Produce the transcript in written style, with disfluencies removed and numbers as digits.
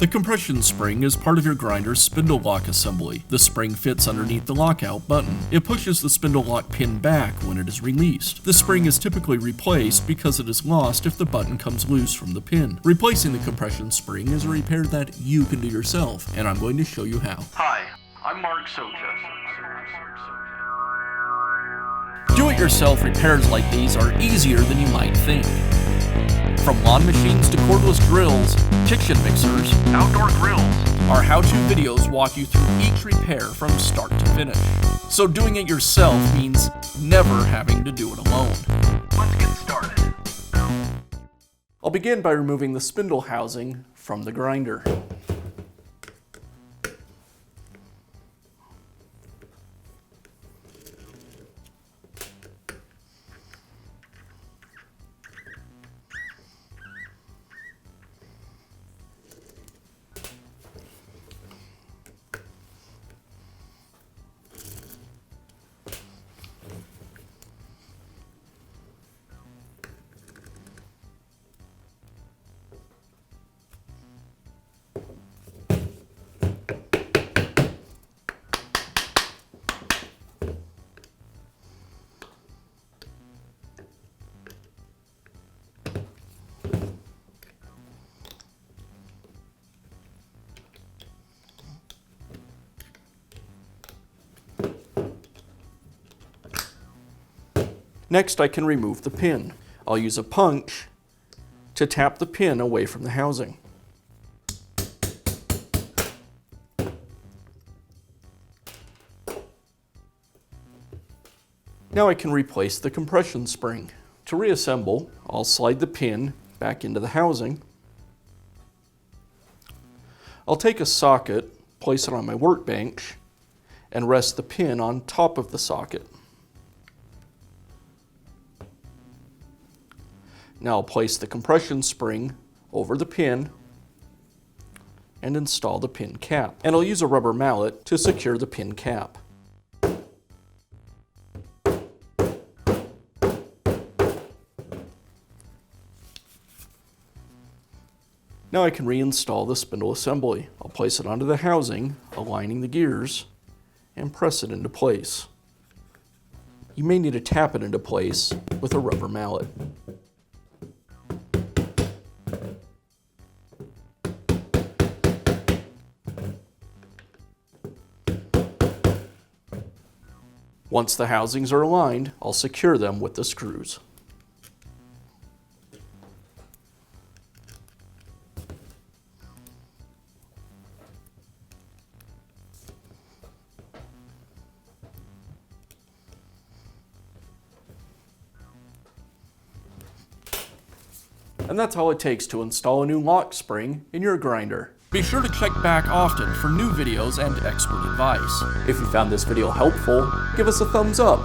The compression spring is part of your grinder's spindle lock assembly. The spring fits underneath the lockout button. It pushes the spindle lock pin back when it is released. The spring is typically replaced because it is lost if the button comes loose from the pin. Replacing the compression spring is a repair that you can do yourself, and I'm going to show you how. Hi, I'm Mark Socha. Do-it-yourself repairs like these are easier than you might think. From lawn machines to cordless drills, kitchen mixers, Outdoor grills. our how-to videos walk you through each repair from start to finish. So doing it yourself means never having to do it alone. Let's get started. I'll begin by removing the spindle housing from the grinder. Next, I can remove the pin. I'll use a punch to tap the pin away from the housing. Now I can replace the compression spring. To reassemble, I'll slide the pin back into the housing. I'll take a socket, place it on my workbench, and rest the pin on top of the socket. Now I'll place the compression spring over the pin and install the pin cap. And I'll use a rubber mallet to secure the pin cap. Now I can reinstall the spindle assembly. I'll place it onto the housing, aligning the gears, and press it into place. You may need to tap it into place with a rubber mallet. Once the housings are aligned, I'll secure them with the screws. And that's all it takes to install a new lock spring in your grinder. Be sure to check back often for new videos and expert advice. If you found this video helpful, give us a thumbs up.